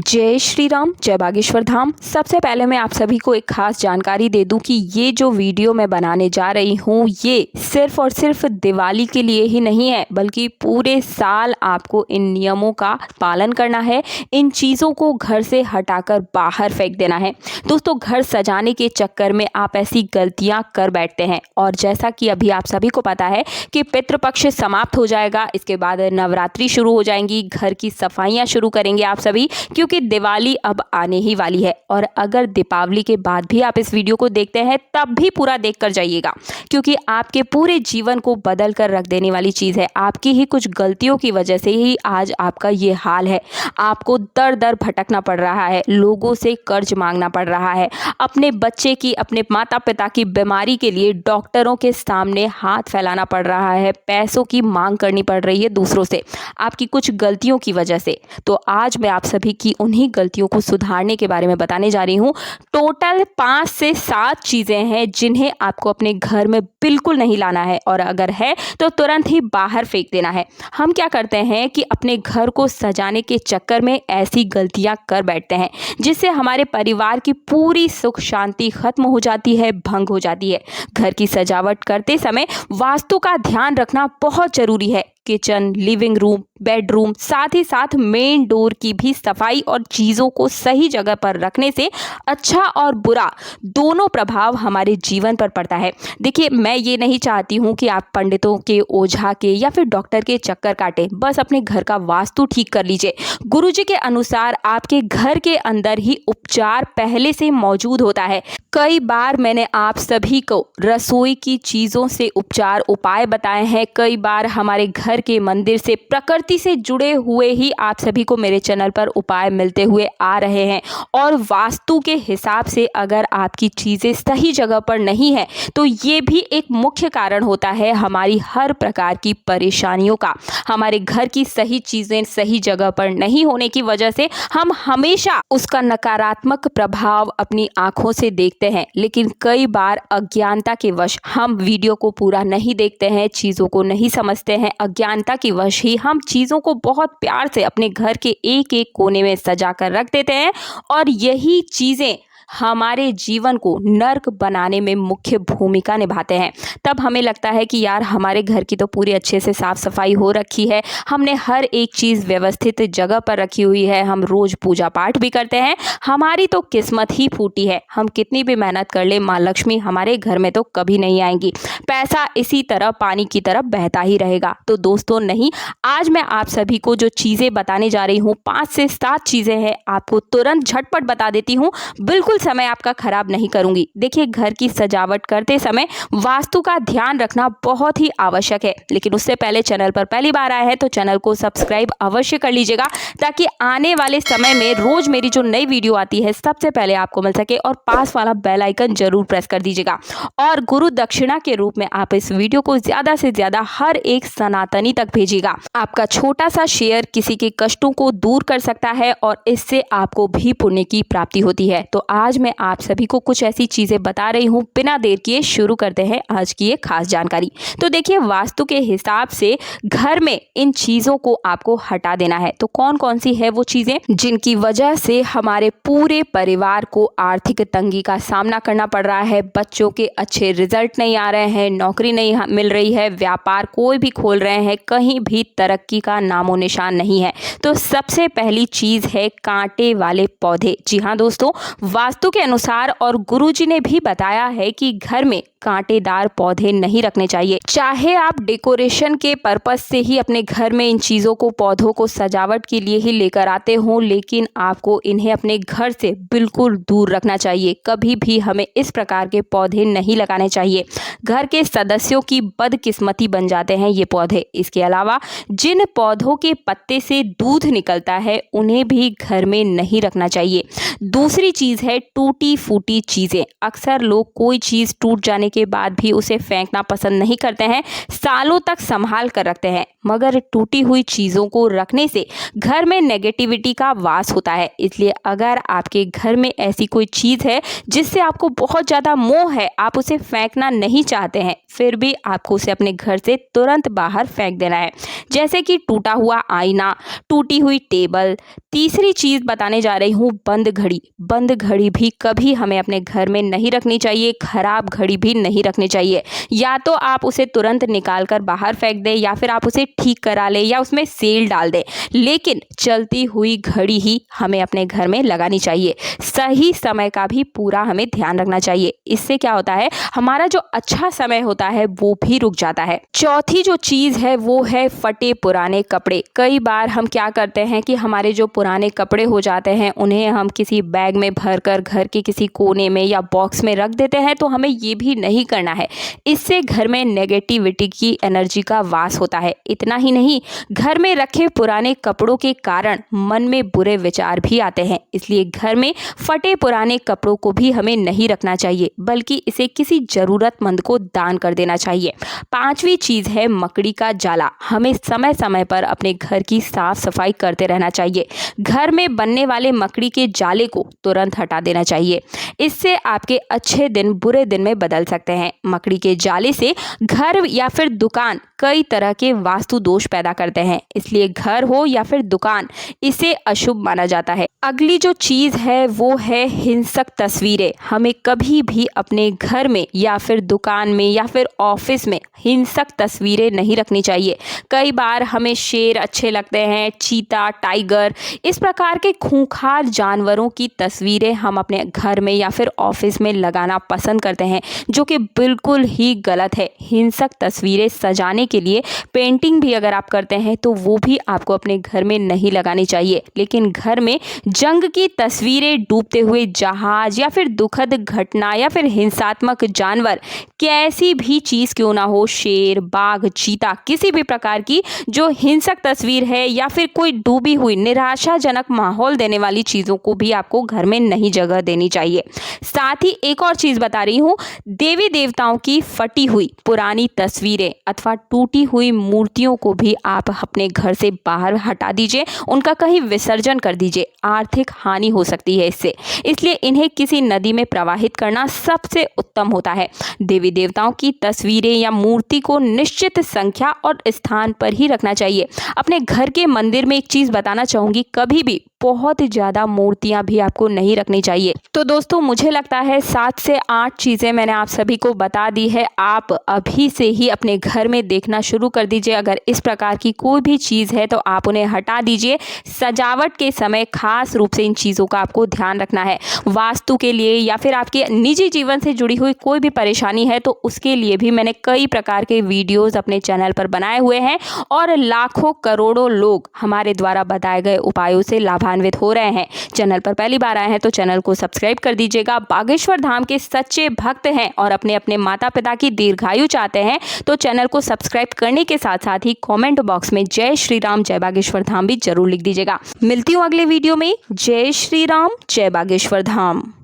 जय श्री राम, जय बागेश्वर धाम। सबसे पहले मैं आप सभी को एक खास जानकारी दे दूं कि ये जो वीडियो मैं बनाने जा रही हूँ ये सिर्फ और सिर्फ दिवाली के लिए ही नहीं है, बल्कि पूरे साल आपको इन नियमों का पालन करना है। इन चीज़ों को घर से हटाकर बाहर फेंक देना है। दोस्तों, घर सजाने के चक्कर में आप ऐसी गलतियाँ कर बैठते हैं और जैसा कि अभी आप सभी को पता है कि पितृपक्ष समाप्त हो जाएगा, इसके बाद नवरात्रि शुरू हो जाएंगी, घर की सफाइयाँ शुरू करेंगे आप सभी, क्योंकि दिवाली अब आने ही वाली है। और अगर दीपावली के बाद भी आप इस वीडियो को देखते हैं तब भी पूरा देख कर जाइएगा, क्योंकि आपके पूरे जीवन को बदल कर रख देने वाली चीज़ है। आपकी ही कुछ गलतियों की वजह से ही आज आपका ये हाल है। आपको दर दर भटकना पड़ रहा है, लोगों से कर्ज मांगना पड़ रहा है, अपने बच्चे की, अपने माता पिता की बीमारी के लिए डॉक्टरों के सामने हाथ फैलाना पड़ रहा है, पैसों की मांग करनी पड़ रही है दूसरों से, आपकी कुछ गलतियों की वजह से। तो आज मैं आप सभी की उन्हीं गलतियों को सुधारने के बारे में बताने जा रही हूँ। टोटल 5 से 7 चीज़ें हैं जिन्हें आपको अपने घर में बिल्कुल नहीं लाना है, और अगर है तो तुरंत ही बाहर फेंक देना है। हम क्या करते हैं कि अपने घर को सजाने के चक्कर में ऐसी गलतियां कर बैठते हैं जिससे हमारे परिवार की पूरी सुख शांति खत्म हो जाती है, भंग हो जाती है। घर की सजावट करते समय वास्तु का ध्यान रखना बहुत जरूरी है। किचन, लिविंग रूम, बेडरूम, साथ ही साथ मेन डोर की भी सफाई और चीज़ों को सही जगह पर रखने से अच्छा और बुरा दोनों प्रभाव हमारे जीवन पर पड़ता है। देखिए, मैं ये नहीं चाहती हूँ कि आप पंडितों के, ओझा के या फिर डॉक्टर के चक्कर काटें। बस अपने घर का वास्तु ठीक कर लीजिए। गुरुजी के अनुसार आपके घर के अंदर ही उपचार पहले से मौजूद होता है। कई बार मैंने आप सभी को रसोई की चीज़ों से उपचार उपाय बताए हैं। कई बार हमारे घर के मंदिर से, प्रकृति से जुड़े हुए ही आप सभी को मेरे चैनल पर उपाय मिलते हुए आ रहे हैं। और वास्तु के हिसाब से अगर आपकी चीज़ें सही जगह पर नहीं है तो ये भी एक मुख्य कारण होता है हमारी हर प्रकार की परेशानियों का। हमारे घर की सही चीज़ें सही जगह पर नहीं होने की वजह से हम हमेशा उसका नकारात्मक प्रभाव अपनी आंखों से देखते हैं, लेकिन कई बार अज्ञानता के वश हम वीडियो को पूरा नहीं देखते हैं, चीज़ों को नहीं समझते हैं। अज्ञानता की वश ही हम चीज़ों को बहुत प्यार से अपने घर के एक एक कोने में सजा कर रख देते हैं, और यही चीज़ें हमारे जीवन को नर्क बनाने में मुख्य भूमिका निभाते हैं। तब हमें लगता है कि यार, हमारे घर की तो पूरी अच्छे से साफ़ सफाई हो रखी है, हमने हर एक चीज़ व्यवस्थित जगह पर रखी हुई है, हम रोज़ पूजा पाठ भी करते हैं, हमारी तो किस्मत ही फूटी है। हम कितनी भी मेहनत कर ले, माँ लक्ष्मी हमारे घर में तो कभी नहीं आएंगी, पैसा इसी तरह पानी की तरफ बहता ही रहेगा। तो दोस्तों, नहीं, आज मैं आप सभी को जो चीज़ें बताने जा रही हूँ, 5 से 7 चीज़ें हैं, आपको तुरंत झटपट बता देती हूँ, बिल्कुल समय आपका खराब नहीं करूंगी। देखिए, घर की सजावट करते समय वास्तु का ध्यान रखना बहुत ही आवश्यक है, लेकिन उससे पहले चैनल पर पहली बार आया है तो चैनल को सब्सक्राइब अवश्य कर लीजिएगा, ताकि आने वाले समय में रोज मेरी जो नई वीडियो आती है सबसे पहले आपको मिल सके। और पास वाला बेल आइकन जरूर प्रेस कर दीजिएगा। और गुरु दक्षिणा के रूप में आप इस वीडियो को ज्यादा से ज्यादा हर एक सनातनी तक भेजिएगा। आपका छोटा सा शेयर किसी के कष्टों को दूर कर सकता है और इससे आपको भी पुण्य की प्राप्ति होती है। तो आज मैं आप सभी को कुछ ऐसी चीजें बता रही हूं, बिना देर किए शुरू करते हैं आज की ये खास जानकारी। तो देखिए, वास्तु के हिसाब से घर में इन चीजों को आपको हटा देना है। तो कौन कौन सी है वो चीजें जिनकी वजह से हमारे पूरे परिवार को आर्थिक तंगी का सामना करना पड़ रहा है, बच्चों के अच्छे रिजल्ट नहीं आ रहे हैं, नौकरी नहीं मिल रही है, व्यापार कोई भी खोल रहे हैं, कहीं भी तरक्की का नामो निशान नहीं है। तो सबसे पहली चीज है कांटे वाले पौधे। जी हाँ दोस्तों, वास्तु के अनुसार और गुरुजी ने भी बताया है कि घर में कांटेदार पौधे नहीं रखने चाहिए। चाहे आप डेकोरेशन के पर्पस से ही अपने घर में इन चीज़ों को, पौधों को सजावट के लिए ही लेकर आते हो, लेकिन आपको इन्हें अपने घर से बिल्कुल दूर रखना चाहिए। कभी भी हमें इस प्रकार के पौधे नहीं लगाने चाहिए। घर के सदस्यों की बदकिस्मती बन जाते हैं ये पौधे। इसके अलावा जिन पौधों के पत्ते से दूध निकलता है उन्हें भी घर में नहीं रखना चाहिए। दूसरी चीज़ है टूटी फूटी चीज़ें। अक्सर लोग कोई चीज़ टूट जाने के बाद भी उसे फेंकना पसंद नहीं करते हैं, सालों तक संभाल कर रखते हैं। मगर टूटी हुई चीज़ों को रखने से घर में नेगेटिविटी का वास होता है। इसलिए अगर आपके घर में ऐसी कोई चीज़ है जिससे आपको बहुत ज़्यादा मोह है, आप उसे फेंकना नहीं चाहते हैं, फिर भी आपको उसे अपने घर से तुरंत बाहर फेंक देना है। जैसे कि टूटा हुआ आईना, टूटी हुई टेबल। तीसरी चीज़ बताने जा रही हूँ, बंद घड़ी। बंद घड़ी भी कभी हमें अपने घर में नहीं रखनी चाहिए, खराब घड़ी भी नहीं रखनी चाहिए। या तो आप उसे तुरंत निकाल कर बाहर फेंक दें या फिर आप उसे ठीक करा लें या उसमें सेल डाल दें, लेकिन चलती हुई घड़ी ही हमें अपने घर में लगानी चाहिए। सही समय का भी पूरा हमें ध्यान रखना चाहिए। इससे क्या होता है, हमारा जो अच्छा समय होता है वो भी रुक जाता है। चौथी जो चीज़ है वो है फटे पुराने कपड़े। कई बार हम क्या करते हैं कि हमारे जो पुराने कपड़े हो जाते हैं उन्हें हम किसी बैग में भरकर घर के किसी कोने में या बॉक्स में रख देते हैं, तो हमें ये भी नहीं करना है। इससे घर में नेगेटिविटी की एनर्जी का वास होता है। इतना ही नहीं, घर में रखे पुराने कपड़ों के कारण मन में बुरे विचार भी आते हैं। इसलिए घर में फटे पुराने कपड़ों को भी हमें नहीं रखना चाहिए, बल्कि इसे किसी जरूरतमंद को दान कर देना चाहिए। पांचवी चीज़ है मकड़ी का जाला। हमें समय समय पर अपने घर की साफ सफाई करते रहना चाहिए। घर में बनने वाले मकड़ी के जाले को तुरंत हटा देना चाहिए। इससे आपके अच्छे दिन बुरे दिन में बदल सकते हैं। मकड़ी के जाले से घर या फिर दुकान कई तरह के वास्तु दोष पैदा करते हैं, इसलिए घर हो या फिर दुकान, इसे अशुभ माना जाता है। अगली जो चीज़ है वो है हिंसक तस्वीरें। हमें कभी भी अपने घर में या फिर दुकान में या फिर ऑफिस में हिंसक तस्वीरें नहीं रखनी चाहिए। कई बार हमें शेर अच्छे लगते हैं, चीता, टाइगर, इस प्रकार के खूंखार जानवरों की तस्वीरें हम अपने घर में या फिर ऑफिस में लगाना पसंद करते हैं, जो कि बिल्कुल ही गलत है। हिंसक तस्वीरें सजाने के लिए पेंटिंग भी अगर आप करते हैं तो वो भी आपको अपने घर में नहीं लगानी चाहिए। लेकिन घर में जंग की तस्वीरें, डूबते हुए जहाज या फिर दुखद घटना या फिर हिंसात्मक जानवर, कैसी भी चीज़ क्यों ना हो, शेर, बाघ, चीता, किसी भी प्रकार की जो हिंसक तस्वीर है या फिर कोई डूबी हुई निराशाजनक माहौल देने वाली चीज़ों को भी आपको घर में नहीं जगह देनी चाहिए। साथ ही एक और चीज़ बता रही हूँ, देवी देवताओं की फटी हुई पुरानी तस्वीरें अथवा टूटी हुई मूर्तियों को भी आप अपने घर से बाहर हटा दीजिए, उनका कहीं विसर्जन कर दीजिए। आर्थिक हानि हो सकती है इससे, इसलिए इन्हें किसी नदी में प्रवाहित करना सबसे उत्तम होता है। देवी देवताओं की तस्वीरें या मूर्ति को निश्चित संख्या और स्थान पर ही रखना चाहिए। अपने घर के मंदिर में एक चीज़ बताना चाहूँगी, कभी भी बहुत ज़्यादा मूर्तियां भी आपको नहीं रखनी चाहिए। तो दोस्तों, मुझे लगता है 7 से 8 चीज़ें मैंने आप सभी को बता दी है। आप अभी से ही अपने घर में देखना शुरू कर दीजिए। अगर इस प्रकार की कोई भी चीज़ है तो आप उन्हें हटा दीजिए। सजावट के समय खास रूप से इन चीज़ों का आपको ध्यान रखना है। वास्तु के लिए या फिर आपके निजी जीवन से जुड़ी हुई कोई भी परेशानी है तो उसके लिए भी मैंने कई प्रकार के वीडियोज़ अपने चैनल पर बनाए हुए हैं और लाखों करोड़ों लोग हमारे द्वारा बताए गए उपायों से लाभान्वित हो रहे हैं। चैनल पर पहली बार आए हैं तो चैनल को सब्सक्राइब कर दीजिएगा। बागेश्वर धाम के सच्चे भक्त हैं और अपने अपने माता पिता की दीर्घायु चाहते हैं तो चैनल को सब्सक्राइब करने के साथ साथ ही कमेंट बॉक्स में जय श्री राम जय बागेश्वर धाम भी जरूर लिख दीजिएगा। मिलती हूँ अगले वीडियो में। जय श्री राम जय बागेश्वर धाम।